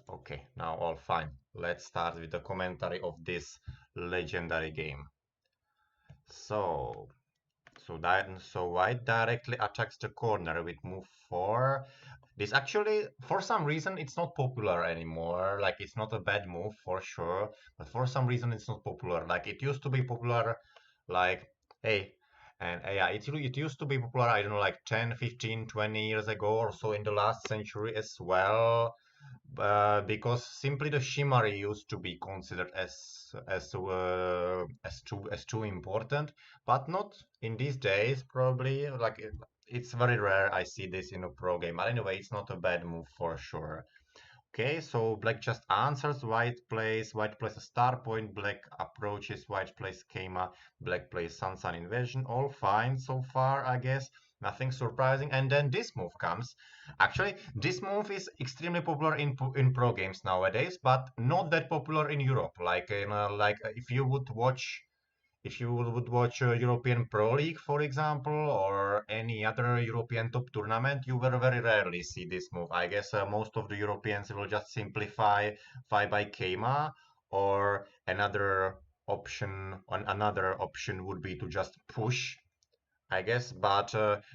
Okay, now all fine. Let's start with the commentary of this legendary game. So, so white directly attacks the corner with move 4. This actually, for some reason, it's not popular anymore. Like, it's not a bad move for sure, but for some reason, it's not popular. Like, it used to be popular, like, hey, and yeah, it used to be popular, I don't know, like 10, 15, 20 years ago or so in the last century as well. Because simply the shimari used to be considered as too important, but not in these days. Probably like it's very rare I see this in a pro game. But anyway, it's not a bad move for sure. Okay, so black just answers, white plays a star point, black approaches, white plays Keima, black plays Sansan Invasion, all fine so far, I guess. Nothing surprising. And then this move comes. Actually, this move is extremely popular in pro games nowadays, but not that popular in Europe. If you would watch European Pro League, for example, or any other European top tournament, you will very rarely see this move. I guess most of the Europeans will just simplify by Keima, or another option would be to just push, I guess. But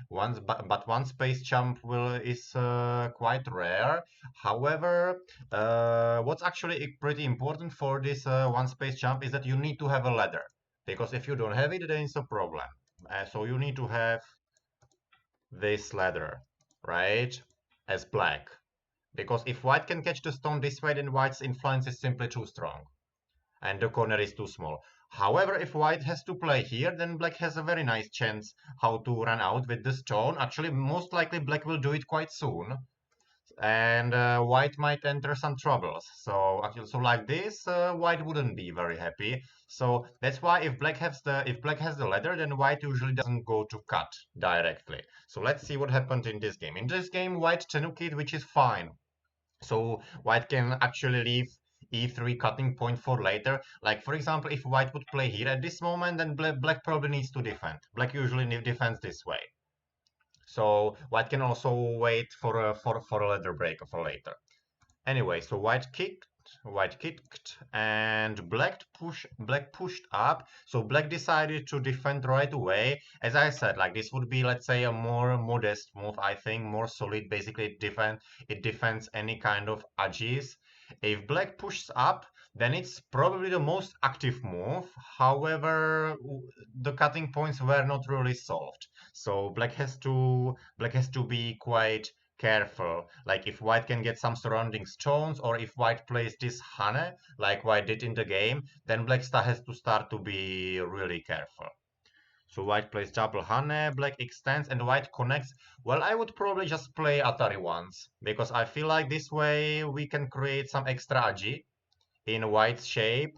one space jump will is quite rare. However, what's actually pretty important for this one space jump is that you need to have a ladder, because if you don't have it, then it's a problem. So you need to have this ladder, right, as black. Because if white can catch the stone this way, then white's influence is simply too strong and the corner is too small. However, if white has to play here, then black has a very nice chance how to run out with the stone. Actually, most likely black will do it quite soon, and white might enter some troubles. So like this, white wouldn't be very happy. So that's why if black has the ladder, then white usually doesn't go to cut directly. So let's see what happened in this game. In this game, white Tanuki, which is fine. So white can actually leave e3 cutting point for later. Like for example, if white would play here at this moment, then black probably needs to defend. Black usually defends this way. So white can also wait for a ladder break for later. Anyway, so white kicked, and black pushed up. So black decided to defend right away. As I said, like this would be, let's say, a more modest move. I think more solid. Basically, it defends any kind of edges. If black pushes up, then it's probably the most active move. However, the cutting points were not really solved. So black has to be quite careful. Like if white can get some surrounding stones, or if white plays this Hane, like white did in the game, then black star has to start to be really careful. So white plays double Hane, black extends, and white connects. Well, I would probably just play Atari once, because I feel like this way we can create some extra agi in white's shape,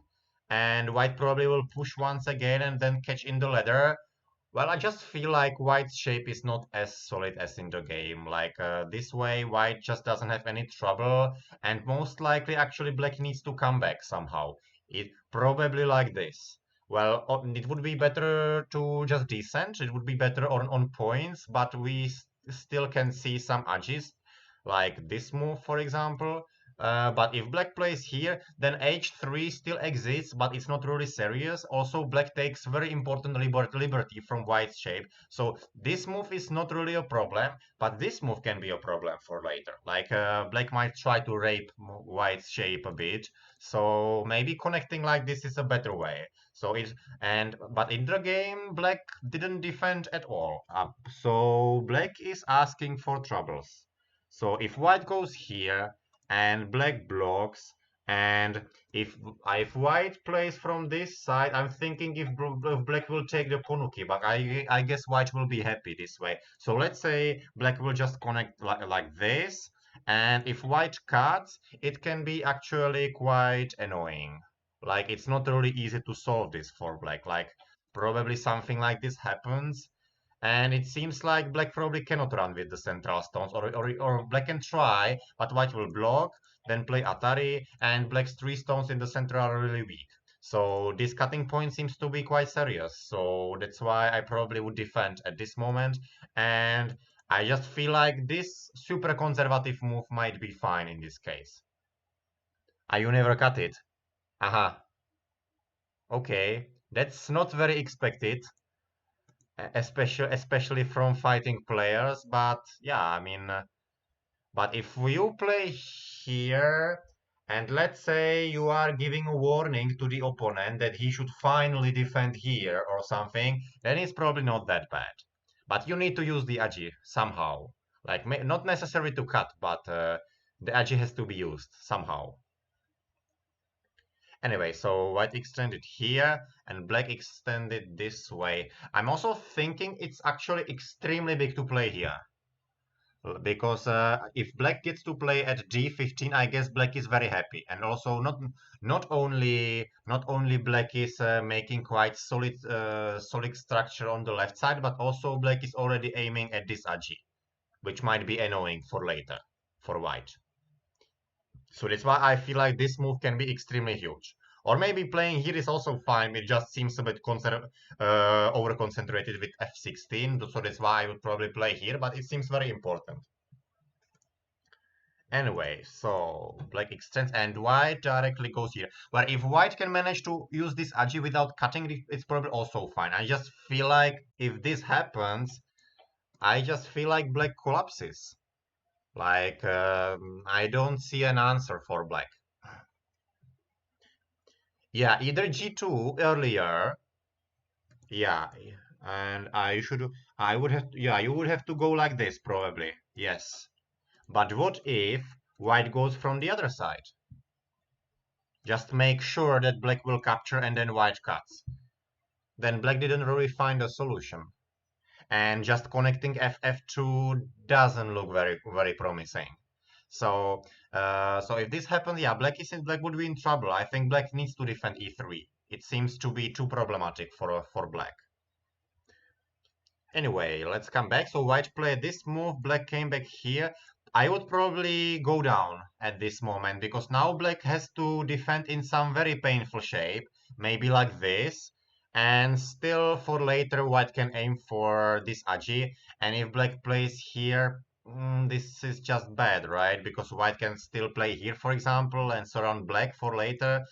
and white probably will push once again and then catch in the ladder. Well, I just feel like white's shape is not as solid as in the game. Like this way, white just doesn't have any trouble, and most likely, actually, black needs to come back somehow. It probably like this. Well, it would be better to just descend. It would be better on points, but we still can see some edges, like this move, for example. But if black plays here, then h3 still exists, but it's not really serious. Also, black takes very important liberty from white's shape. So this move is not really a problem, but this move can be a problem for later. Like black might try to rape white's shape a bit. So maybe connecting like this is a better way. But in the game, black didn't defend at all. So black is asking for troubles. So if white goes here, and black blocks, and if white plays from this side, I'm thinking if black will take the Ponuki, but I guess white will be happy this way. So let's say black will just connect like this, and if white cuts, it can be actually quite annoying. Like it's not really easy to solve this for black. Like probably something like this happens, and it seems like black probably cannot run with the central stones, or black can try, but white will block, then play Atari, and black's three stones in the center are really weak. So this cutting point seems to be quite serious. So that's why I probably would defend at this moment. And I just feel like this super conservative move might be fine in this case. Ah, you never cut it. Aha. Okay. That's not very expected, especially from fighting players. But yeah, I mean, but if you play here, and let's say you are giving a warning to the opponent that he should finally defend here or something, then it's probably not that bad. But you need to use the agi somehow. Like, not necessary to cut, but the agi has to be used somehow. Anyway, so white extended here and black extended this way. I'm also thinking it's actually extremely big to play here. Because if black gets to play at g15, I guess black is very happy. And also not only black is making quite solid structure on the left side, but also black is already aiming at this agi, which might be annoying for later for white. So that's why I feel like this move can be extremely huge. Or maybe playing here is also fine. It just seems a bit over-concentrated with f16. So that's why I would probably play here, but it seems very important. Anyway, so black extends and white directly goes here. Where if white can manage to use this agi without cutting it, it's probably also fine. I just feel like if this happens, I just feel like black collapses. Like, I don't see an answer for black. Yeah, either g2 earlier. Yeah, and I would have, yeah, you would have to go like this probably. Yes. But what if white goes from the other side? Just make sure that black will capture and then white cuts. Then black didn't really find a solution. And just connecting ff2 doesn't look very promising. So so if this happens, yeah, black would be in trouble. I think black needs to defend e3. It seems to be too problematic for black. Anyway, let's come back. So white played this move, black came back here. I would probably go down at this moment because now black has to defend in some very painful shape, maybe like this. And still for later, white can aim for this agi. And if black plays here, this is just bad, right? Because white can still play here, for example, and surround black for later.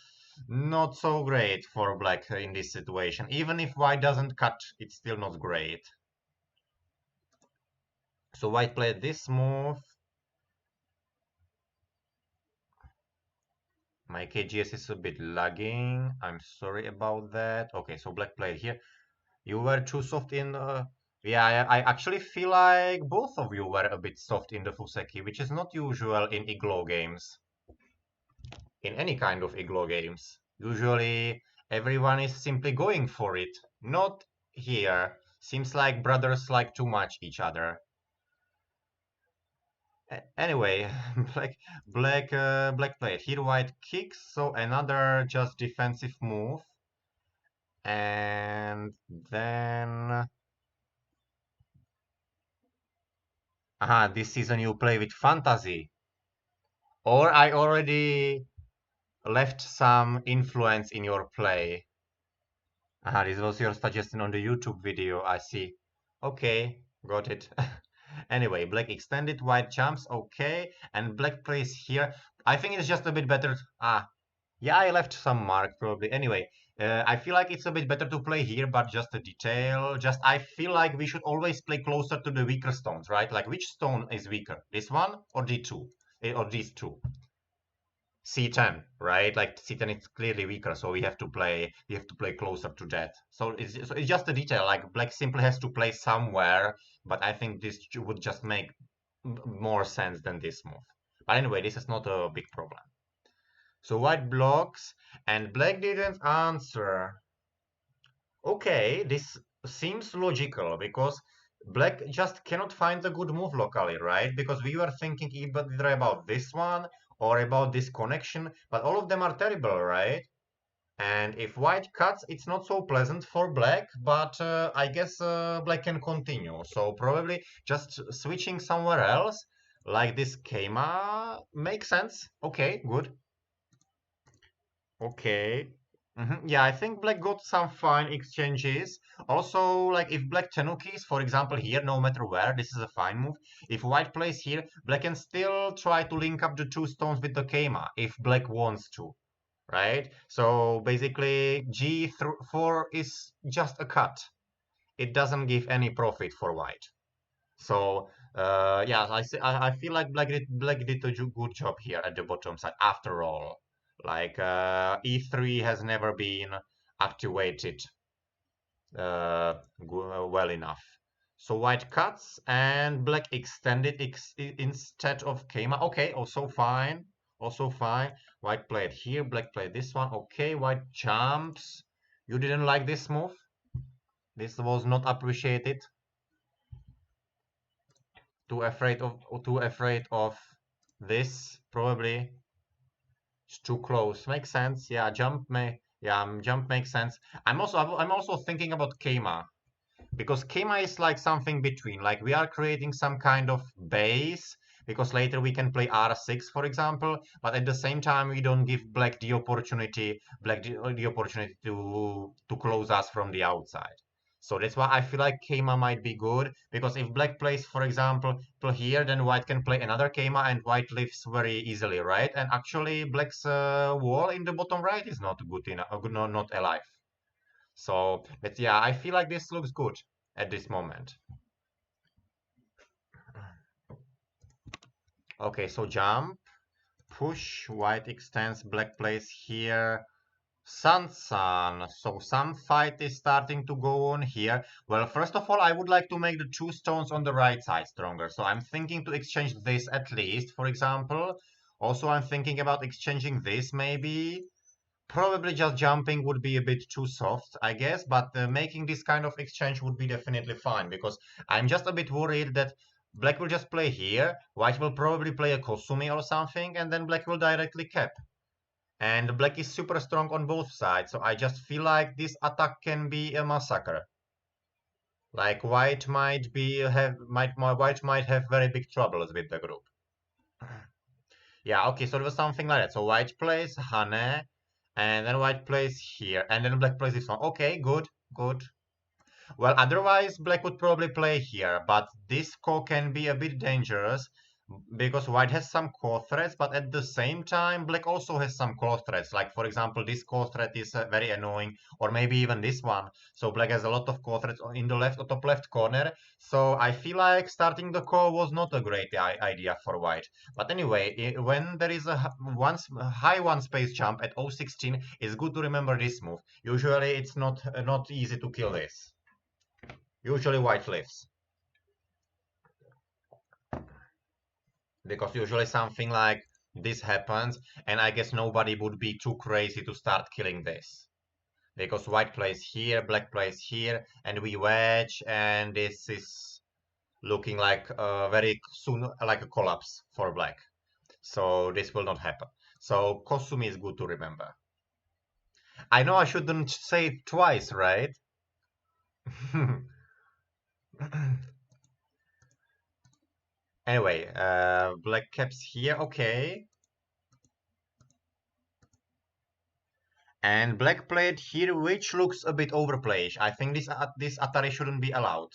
Not so great for black in this situation. Even if white doesn't cut, it's still not great. So white played this move. My KGS is a bit lagging. I'm sorry about that. Okay, so black played here. You were too soft in... yeah, I actually feel like both of you were a bit soft in the Fuseki, which is not usual in Iglo games. In any kind of Iglo games. Usually everyone is simply going for it. Not here. Seems like brothers like too much each other. Anyway, black played here, white kicks, so another just defensive move, and then this season you play with fantasy, or I already left some influence in your play. This was your suggestion on the YouTube video, I see. Okay, got it. Anyway, black extended, white jumps, okay, and black plays here. I think it's just a bit better. Yeah, I left some mark probably. Anyway, I feel like it's a bit better to play here, but just a detail. Just I feel like we should always play closer to the weaker stones, right? Like which stone is weaker, this one or d2, or these two? C10, right? Like C10 is clearly weaker, so we have to play closer to that. So it's just a detail. Like black simply has to play somewhere, but I think this would just make more sense than this move. But anyway, this is not a big problem. So white blocks and black didn't answer. Okay, this seems logical because black just cannot find a good move locally, right? Because we were thinking either about this one or about this connection, but all of them are terrible, right? And if white cuts, it's not so pleasant for black, but I guess black can continue. So probably just switching somewhere else, like this Keima, makes sense. Okay, good. Okay. Yeah, I think black got some fine exchanges. Also, like if black tenukis, for example, here, no matter where, this is a fine move. If white plays here, black can still try to link up the two stones with the Keima if black wants to, right? So basically, G4 is just a cut. It doesn't give any profit for white. So yeah, I feel like black did a good job here at the bottom side. After all, like E3 has never been activated well enough. So white cuts and black extended instead of Keima. Okay, also fine. Also fine. White played here, black played this one. Okay, white jumps. You didn't like this move? This was not appreciated. Too afraid of this, probably. It's too close. Makes sense. Yeah, jump makes sense. I'm also thinking about Keima, because Keima is like something between. Like we are creating some kind of base, because later we can play R6, for example, but at the same time we don't give black the opportunity to close us from the outside. So that's why I feel like Keima might be good, because if black plays, for example, play here, then white can play another Keima and white lives very easily, right? And actually black's wall in the bottom right is not good enough, not alive. So, but yeah, I feel like this looks good at this moment. Okay, so jump, push, white extends, black plays here. Sun. So some fight is starting to go on here. Well, first of all, I would like to make the two stones on the right side stronger. So I'm thinking to exchange this at least, for example. Also, I'm thinking about exchanging this maybe. Probably just jumping would be a bit too soft, I guess, but making this kind of exchange would be definitely fine, because I'm just a bit worried that black will just play here, white will probably play a Kosumi or something, and then black will directly cap. And black is super strong on both sides, so I just feel like this attack can be a massacre. Like white might have very big troubles with the group. Yeah, okay, so it was something like that. So white plays Hane, and then white plays here, and then black plays this one. Okay, good, good. Well, otherwise black would probably play here, but this core can be a bit dangerous because white has some core threats, but at the same time black also has some core threats. Like for example, this core threat is very annoying, or maybe even this one. So black has a lot of core threats in the left or top left corner. So I feel like starting the core was not a great idea for white. But anyway, when there is a high one space jump at 016, it's good to remember this move. Usually it's not easy to kill this. Usually white lives, because usually something like this happens, and I guess nobody would be too crazy to start killing this. Because white plays here, black plays here, and we wedge, and this is looking like very soon like a collapse for black. So this will not happen. So Kosumi is good to remember. I know I shouldn't say it twice, right? Anyway, black caps here, okay. And black played here, which looks a bit overplayish. I think this Atari shouldn't be allowed.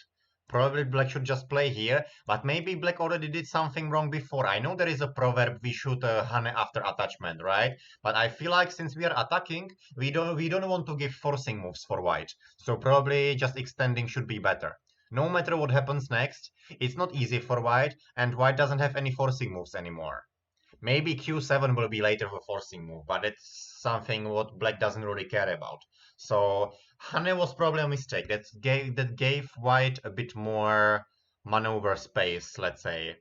Probably black should just play here, but maybe black already did something wrong before. I know there is a proverb, we shoot Hane after attachment, right? But I feel like since we are attacking, we don't want to give forcing moves for white. So probably just extending should be better. No matter what happens next, it's not easy for white, and white doesn't have any forcing moves anymore. Maybe Q7 will be later a forcing move, but it's something what black doesn't really care about. So Hane was probably a mistake. That gave white a bit more maneuver space, let's say.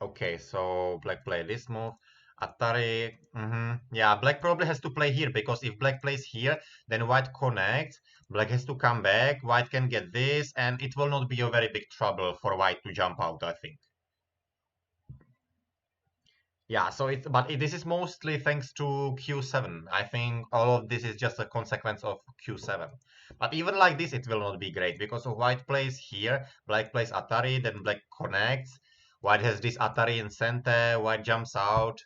Okay, so black play this move. Atari, yeah, black probably has to play here, because if black plays here, then white connects. Black has to come back. White can get this, and it will not be a very big trouble for white to jump out, I think. Yeah, so this is mostly thanks to Q7. I think all of this is just a consequence of Q7. But even like this, it will not be great, because white plays here, black plays Atari, then black connects. White has this Atari in center. White jumps out.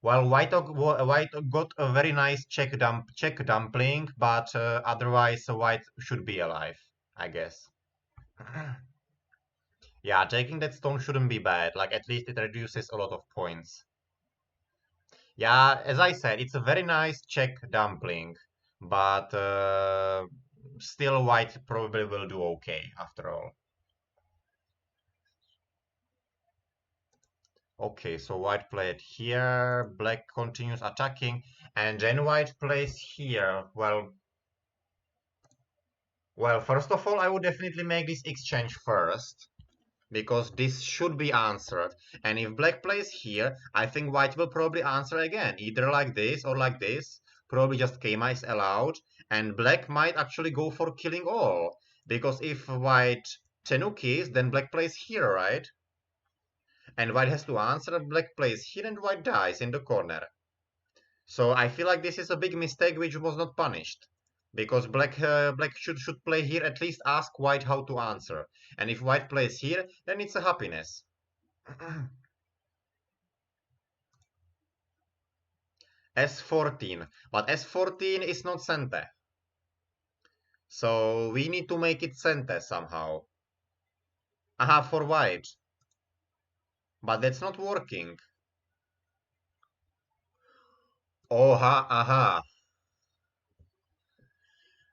Well, White got a very nice check dumpling, but otherwise White should be alive, I guess. Yeah, taking that stone shouldn't be bad. Like at least it reduces a lot of points. Yeah, as I said, it's a very nice check dumpling, but still White probably will do okay after all. Okay, so White played here, Black continues attacking, and then White plays here. Well, first of all, I would definitely make this exchange first, because this should be answered. And if Black plays here, I think White will probably answer again, either like this or like this. Probably just K-mice allowed, and Black might actually go for killing all, because if White Tenukis, then Black plays here, right? And White has to answer, Black plays here, and White dies in the corner. So I feel like this is a big mistake which was not punished. Because Black should play here, at least ask White how to answer. And if White plays here, then it's a happiness. S14. But S14 is not center. So we need to make it center somehow. Aha, for White. But that's not working. Oh, ha, aha.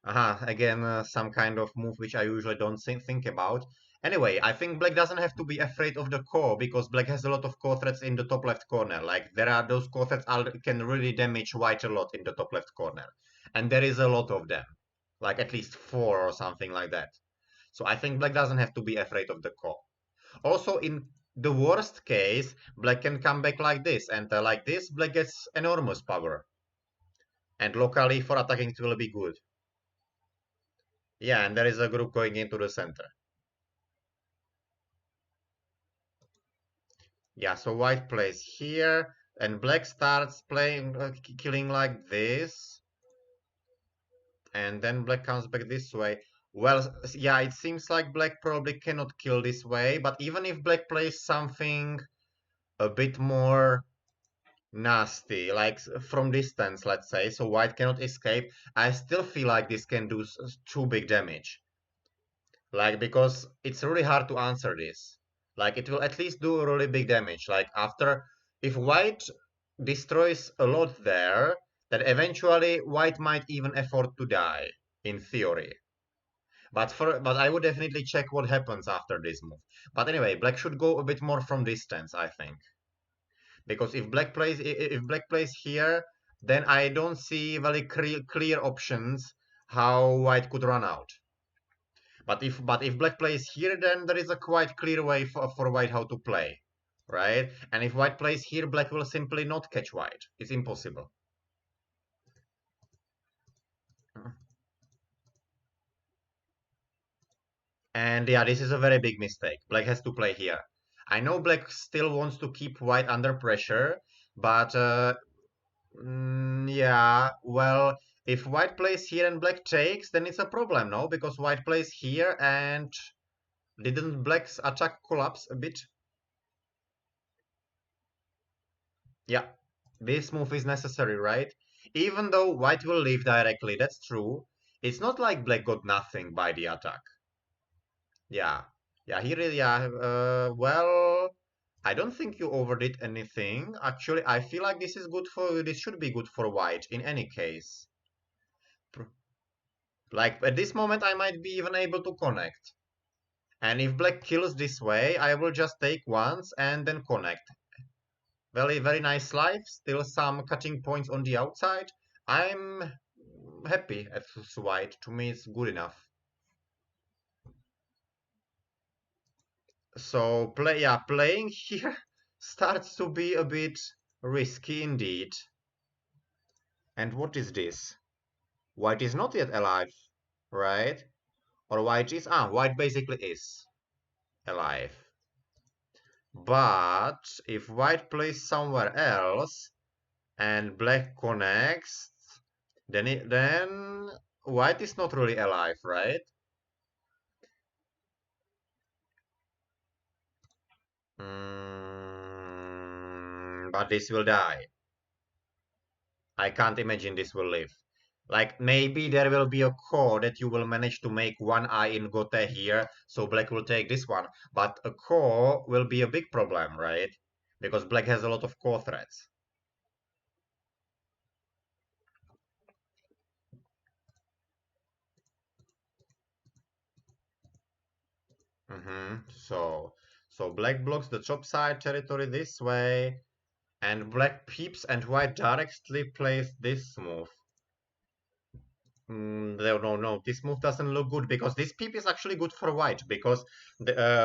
Aha, again, some kind of move which I usually don't think about. Anyway, I think Black doesn't have to be afraid of the core because Black has a lot of core threats in the top left corner. Like, there are those core threats can really damage White a lot in the top left corner. And there is a lot of them. Like, at least 4 or something like that. So I think Black doesn't have to be afraid of the core. Also, in the worst case, Black can come back like this. And like this, Black gets enormous power. And locally, for attacking, it will be good. Yeah, and there is a group going into the center. Yeah, so White plays here, and Black starts playing, killing like this. And then Black comes back this way. Well, yeah, it seems like Black probably cannot kill this way, but even if Black plays something a bit more nasty, like from distance, let's say, so White cannot escape, I still feel like this can do too big damage. Like, because it's really hard to answer this. Like, it will at least do really big damage. Like, after, if White destroys a lot there, then eventually White might even afford to die, in theory. But I would definitely check what happens after this move. But anyway, Black should go a bit more from distance, I think. Because if Black plays here, then I don't see very clear options how White could run out. But if Black plays here, then there is a quite clear way for White how to play, right? And if White plays here, Black will simply not catch White. It's impossible. And yeah, this is a very big mistake. Black has to play here. I know Black still wants to keep White under pressure, but yeah, well, if White plays here and Black takes, then it's a problem, no? Because White plays here and didn't Black's attack collapse a bit? Yeah, this move is necessary, right? Even though White will leave directly, that's true. It's not like Black got nothing by the attack. Yeah, yeah, he really, yeah, well, I don't think you overdid anything. Actually, I feel like this should be good for White in any case. Like, at this moment, I might be even able to connect. And if Black kills this way, I will just take once and then connect. Very, very nice life. Still some cutting points on the outside. I'm happy at White. To me, it's good enough. So playing here starts to be a bit risky indeed. And what is this? White is not yet alive, right? Or White basically is alive. But if White plays somewhere else and Black connects, then White is not really alive, right? But this will die. I can't imagine this will live. Like, maybe there will be a core that you will manage to make one eye in Gote here, so black will take this one. But a core will be a big problem, right? Because black has a lot of core threats. So black blocks the top side territory this way, and black peeps, and white directly plays this move. No. This move doesn't look good because this peep is actually good for white because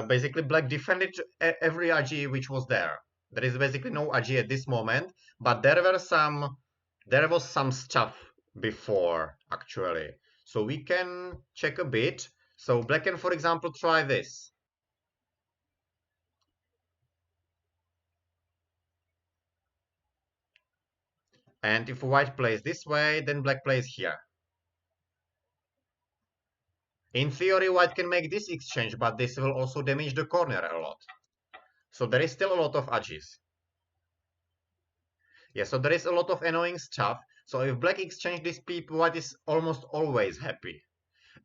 basically black defended every AG which was there. There is basically no AG at this moment, but there was some stuff before actually. So we can check a bit. So black can, for example, try this. And if white plays this way, then black plays here. In theory, white can make this exchange, but this will also damage the corner a lot. So there is still a lot of edges. Yeah, so there is a lot of annoying stuff. So if black exchange this peep, white is almost always happy.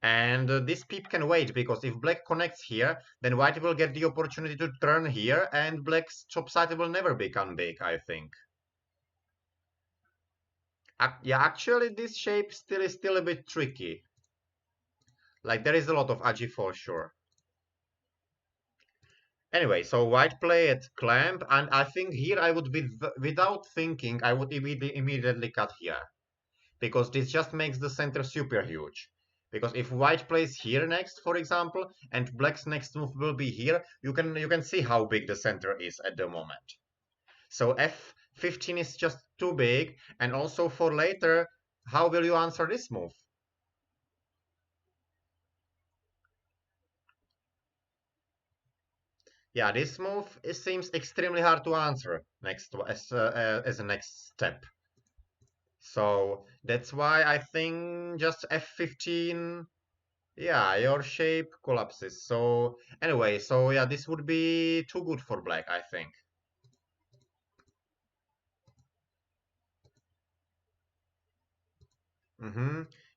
And this peep can wait, because if black connects here, then white will get the opportunity to turn here, and black's top side will never become big, I think. Yeah, actually this shape is still a bit tricky. Like, there is a lot of agi for sure. Anyway, so white play at clamp, and I think here I would be, without thinking, I would immediately cut here. Because this just makes the center super huge. Because if white plays here next, for example, and black's next move will be here, you can see how big the center is at the moment. So f15 is just too big, and also for later, how will you answer this move? Yeah, this move seems extremely hard to answer next as a next step. So that's why I think just f15. Yeah, your shape collapses. So anyway, so yeah, this would be too good for black, I think.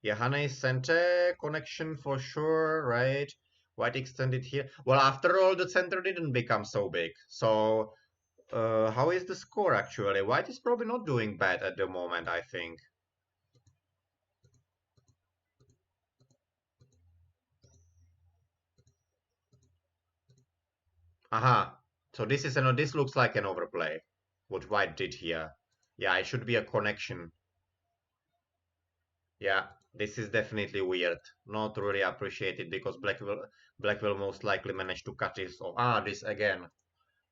Yeah, Hane center connection for sure, right? White extended here. Well, after all, the center didn't become so big. So how is the score actually? White is probably not doing bad at the moment, I think. Aha. So this looks like an overplay. What white did here. Yeah, it should be a connection. Yeah, this is definitely weird. Not really appreciated because black will most likely manage to cut this off. Ah, this again.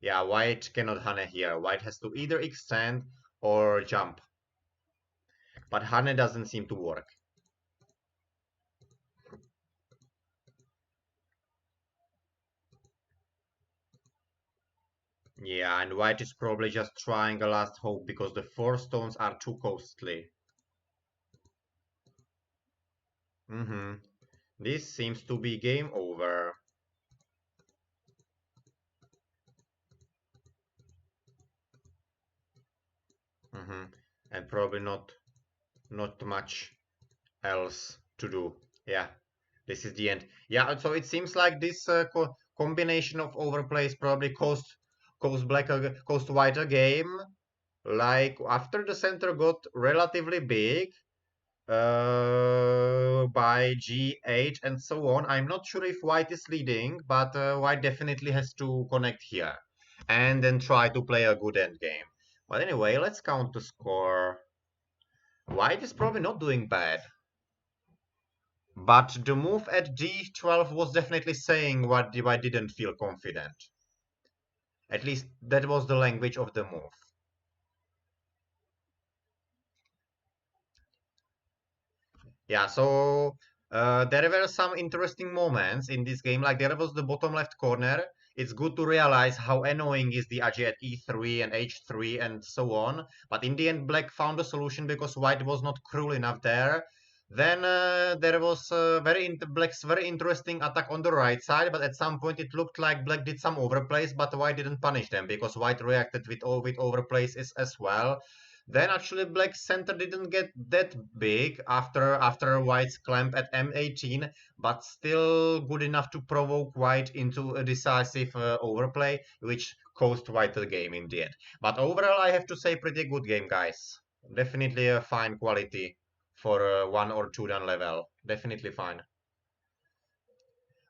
Yeah, white cannot Hane here. White has to either extend or jump. But Hane doesn't seem to work. Yeah, and white is probably just trying a last hope because the 4 stones are too costly. This seems to be game over. And probably not much else to do. Yeah, this is the end. Yeah, so it seems like this combination of overplays probably cost white a game. Like, after the center got relatively big by g8 and so on, I'm not sure if white is leading, but white definitely has to connect here and then try to play a good end game. But anyway, let's count the score. White is probably not doing bad. But the move at d12 was definitely saying what I didn't feel confident. At least that was the language of the move. Yeah, so there were some interesting moments in this game. Like, there was the bottom left corner. It's good to realize how annoying is the AJ at e3 and h3 and so on. But in the end, black found a solution because white was not cruel enough there. Then there was Black's very interesting attack on the right side, but at some point it looked like Black did some overplays, but White didn't punish them because White reacted with overplays as well. Then actually Black's center didn't get that big after White's clamp at M18, but still good enough to provoke White into a decisive overplay, which cost White the game in the end. But overall, I have to say, pretty good game, guys. Definitely a fine quality for a 1 or 2 dan level. Definitely fine.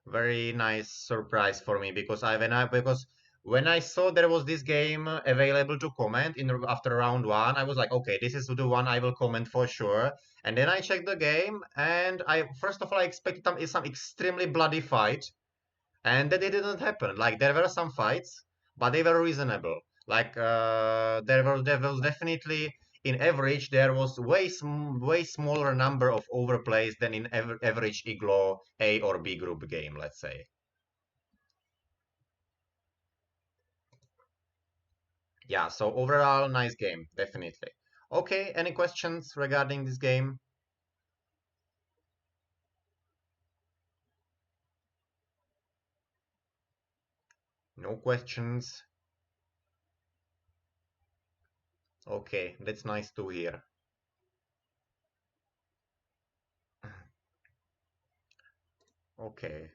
Very nice surprise for me because when I saw there was this game available to comment in after round one, I was like, okay, this is the one I will comment for sure. And then I checked the game, and I first of all I expected some extremely bloody fight, and that it didn't happen. Like there were some fights, but they were reasonable. Like there was definitely in average there was way smaller number of overplays than in average Iglo A or B group game, let's say. Yeah, so overall nice game, definitely. Okay, any questions regarding this game? No questions. Okay, that's nice to hear. Okay.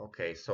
Okay, so